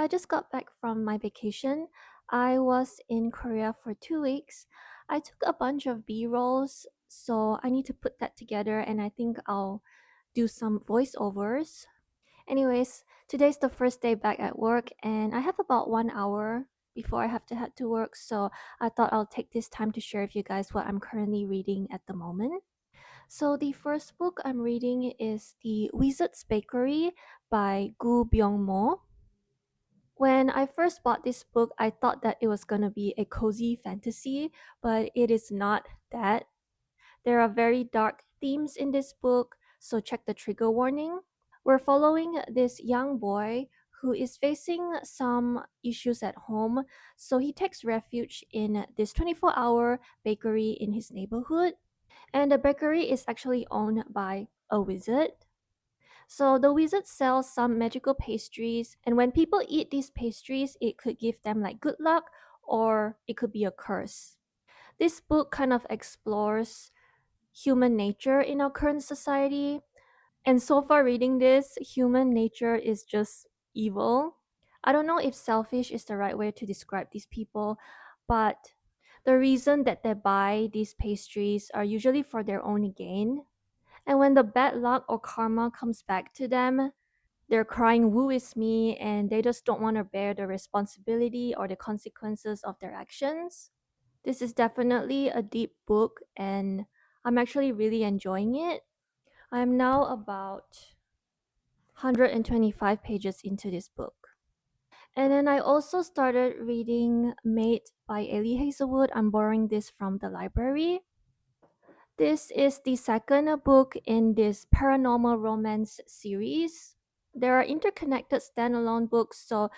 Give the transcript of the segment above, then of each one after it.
I just got back from my vacation. I was in Korea for 2 weeks. I took a bunch of B rolls, so I need to put that together and I think I'll do some voiceovers. Anyways, today's the first day back at work and I have about 1 hour before I have to head to work, so I thought I'll take this time to share with you guys what I'm currently reading at the moment. So the first book I'm reading is The Wizard's Bakery by byeong-mo. When I first bought this book, I thought that it was going to be a cozy fantasy, but it is not that. There are very dark themes in this book, so check the trigger warning. We're following this young boy who is facing some issues at home, so he takes refuge in this 24-hour bakery in his neighborhood. And the bakery is actually owned by a wizard. So the wizard sells some magical pastries, and when people eat these pastries, it could give them like good luck or it could be a curse. This book kind of explores human nature in our current society. And so far, reading this, human nature is just evil. I don't know if selfish is the right way to describe these people, but the reason that they buy these pastries are usually for their own gain. And when the bad luck or karma comes back to them, they're crying, "Woo is me," and they just don't want to bear the responsibility or the consequences of their actions. This is definitely a deep book, and I'm actually really enjoying it. I'm now about 125 pages into this book. And then I also started reading Made by Ellie Hazelwood. I'm borrowing this from the library. This is the second book in this paranormal romance series. There are interconnected standalone books, so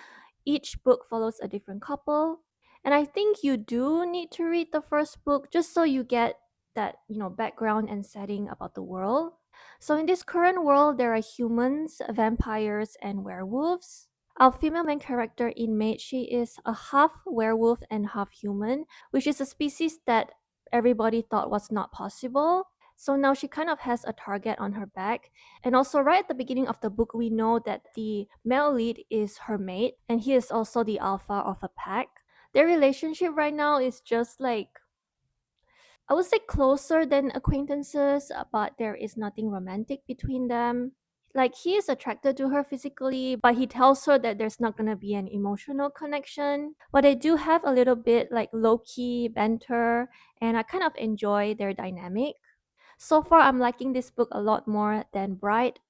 each book follows a different couple. And I think you do need to read the first book just so you get that, background and setting about the world. So in this current world, there are humans, vampires, and werewolves. Our female main character in Maid, she is a half werewolf and half human, which is a species that everybody thought was not possible. So now she kind of has a target on her back. And also, right at the beginning of the book, we know that the male lead is her mate, and he is also the alpha of a pack. Their relationship right now is just like, I would say closer than acquaintances, but there is nothing romantic between them. Like, he is attracted to her physically, but he tells her that there's not gonna be an emotional connection. But they do have a little bit like low key banter, and I kind of enjoy their dynamic. So far, I'm liking this book a lot more than Bright.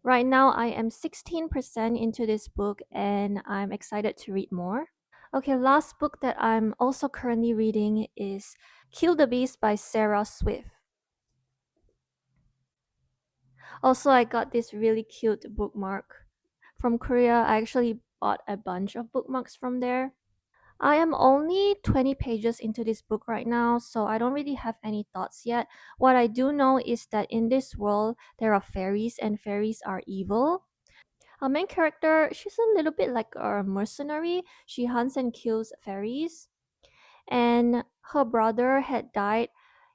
Right now, I am 16% into this book, and I'm excited to read more. Okay, last book that I'm also currently reading is Kill the Beast by Sarah Swift. Also, I got this really cute bookmark from Korea. I actually bought a bunch of bookmarks from there. I am only 20 pages into this book right now, so I don't really have any thoughts yet. What I do know is that in this world, there are fairies, and fairies are evil. Our main character, she's a little bit like a mercenary. She hunts and kills fairies, and her brother had died.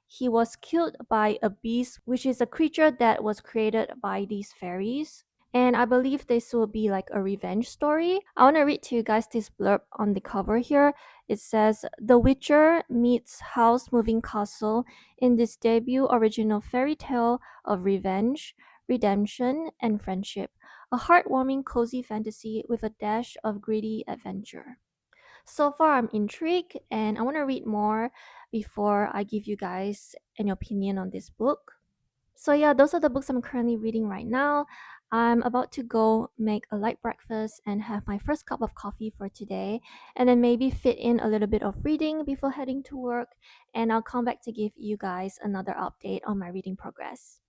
He was killed by a beast, which is a creature that was created by these fairies. And I believe this will be like a revenge story. I want to read to you guys this blurb on the cover here. It says, "The Witcher meets House Moving Castle in this debut original fairy tale of revenge, redemption, and friendship. A heartwarming, cozy fantasy with a dash of gritty adventure." So far, I'm intrigued and I want to read more before I give you guys an opinion on this book. So, yeah, those are the books I'm currently reading right now. I'm about to go make a light breakfast and have my first cup of coffee for today, and then maybe fit in a little bit of reading before heading to work. And I'll come back to give you guys another update on my reading progress.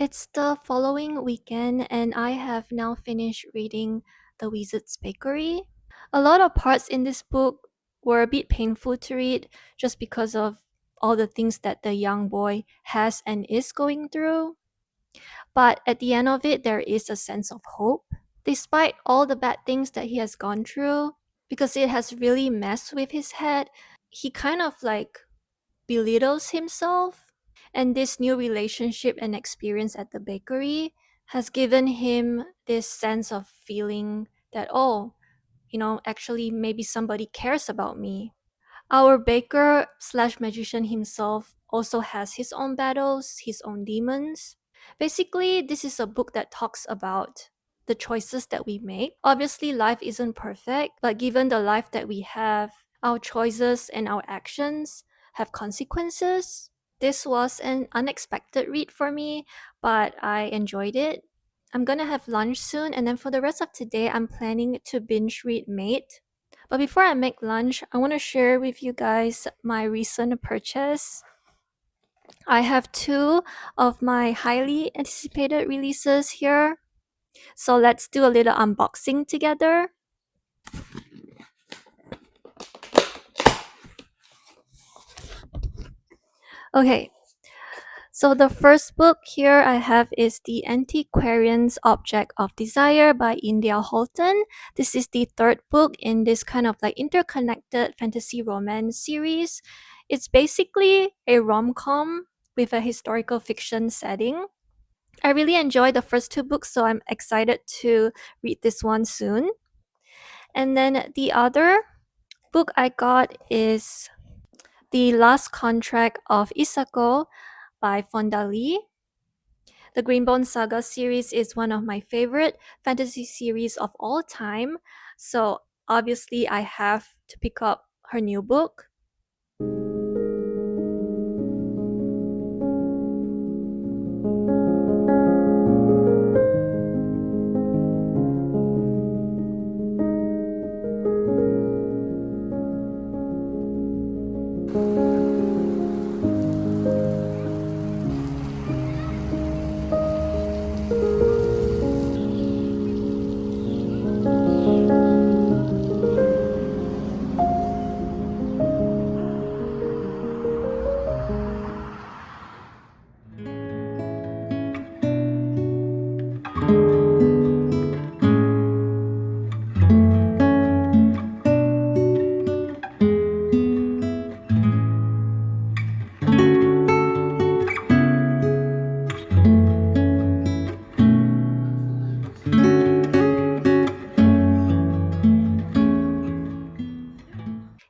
It's the following weekend, and I have now finished reading The Wizard's Bakery. A lot of parts in this book were a bit painful to read just because of all the things that the young boy has and is going through. But at the end of it, there is a sense of hope. Despite all the bad things that he has gone through, because it has really messed with his head, he kind of like belittles himself. And this new relationship and experience at the bakery has given him this sense of feeling that, oh, actually, maybe somebody cares about me. Our baker slash magician himself also has his own battles, his own demons. Basically, this is a book that talks about the choices that we make. Obviously, life isn't perfect, but given the life that we have, our choices and our actions have consequences. This was an unexpected read for me, but I enjoyed it. I'm gonna have lunch soon, and then for the rest of today, I'm planning to binge read Mate. But before I make lunch, I want to share with you guys my recent purchase. I have two of my highly anticipated releases here. So let's do a little unboxing together. Okay, so the first book here I have is The Antiquarian's Object of Desire by India Holton. This is the third book in this kind of like interconnected fantasy romance series. It's basically a rom-com with a historical fiction setting. I really enjoyed the first two books, so I'm excited to read this one soon. And then the other book I got is The Last Contract of Isako by Fonda Lee. The Greenbone Saga series is one of my favorite fantasy series of all time, so obviously I have to pick up her new book.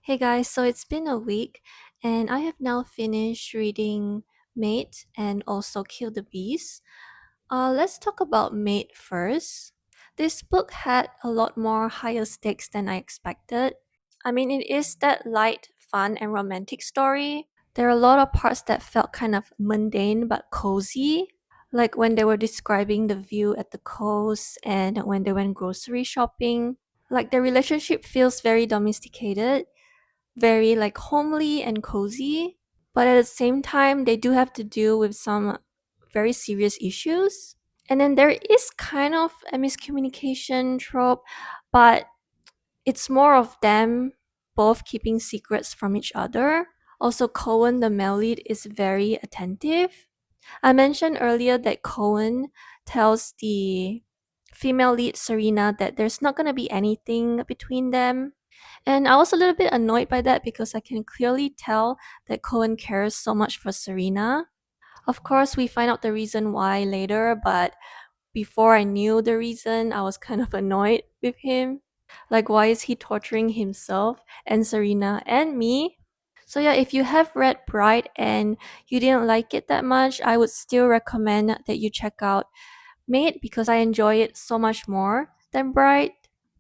Hey guys, so it's been a week and I have now finished reading Mate and also Kill the Beast. Let's talk about Mate first. This book had a lot more higher stakes than I expected. I mean, it is that light, fun, and romantic story. There are a lot of parts that felt kind of mundane but cozy, like when they were describing the view at the coast and when they went grocery shopping. Like their relationship feels very domesticated, very like homely and cozy, but at the same time they do have to deal with some very serious issues. And then there is kind of a miscommunication trope, but it's more of them both keeping secrets from each other. Also, Cohen, the male lead, is very attentive. I mentioned earlier that Cohen tells the female lead Serena that there's not going to be anything between them. And I was a little bit annoyed by that because I can clearly tell that Cohen cares so much for Serena. Of course, we find out the reason why later, but before I knew the reason, I was kind of annoyed with him. Like, why is he torturing himself and Serena and me? So, yeah, if you have read Bright and you didn't like it that much, I would still recommend that you check out Mate because I enjoy it so much more than Bright.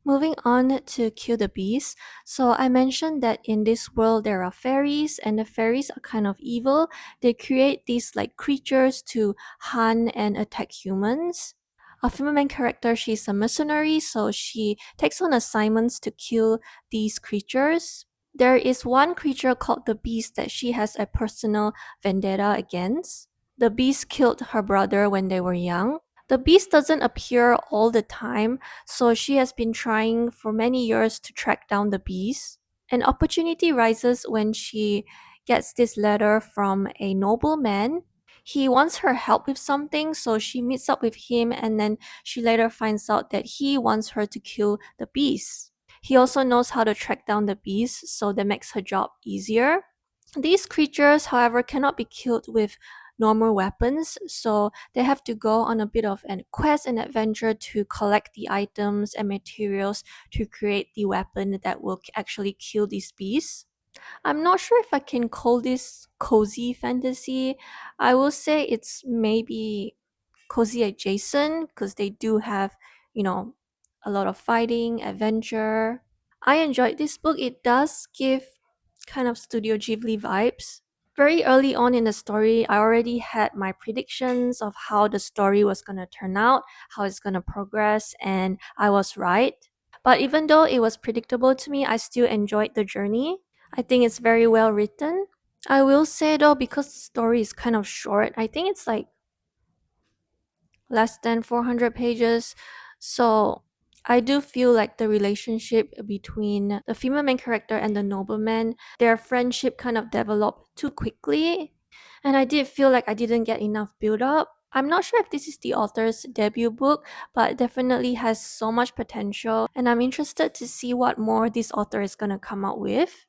Moving on to Kill the Beast. So I mentioned that in this world there are fairies and the fairies are kind of evil. They create these like creatures to hunt and attack humans. Our female main character, she's a mercenary, so she takes on assignments to kill these creatures. There is one creature called the Beast that she has a personal vendetta against. The beast killed her brother when they were young. The beast doesn't appear all the time, so she has been trying for many years to track down the beast. An opportunity rises when she gets this letter from a nobleman. He wants her help with something, so she meets up with him, and then she later finds out that he wants her to kill the beast. He also knows how to track down the beast, so that makes her job easier. These creatures, however, cannot be killed with normal weapons, so they have to go on a bit of a quest and adventure to collect the items and materials to create the weapon that will actually kill these beasts. I'm not sure if I can call this cozy fantasy. I will say it's maybe cozy adjacent because they do have, you know, a lot of fighting, adventure. I enjoyed this book. It does give kind of Studio Ghibli vibes. Very early on in the story, I already had my predictions of how the story was going to turn out, how it's going to progress, and I was right. But even though it was predictable to me, I still enjoyed the journey. I think it's very well written. I will say though, because the story is kind of short, I think it's like less than 400 pages. So I do feel like the relationship between the female main character and the nobleman, their friendship kind of developed too quickly. And I did feel like I didn't get enough build up. I'm not sure if this is the author's debut book, but it definitely has so much potential. And I'm interested to see what more this author is going to come out with.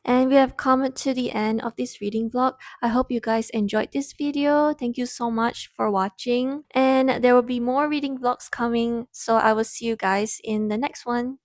And we have come to the end of this reading vlog. I hope you guys enjoyed this video. Thank you so much for watching. And there will be more reading vlogs coming, so I will see you guys in the next one.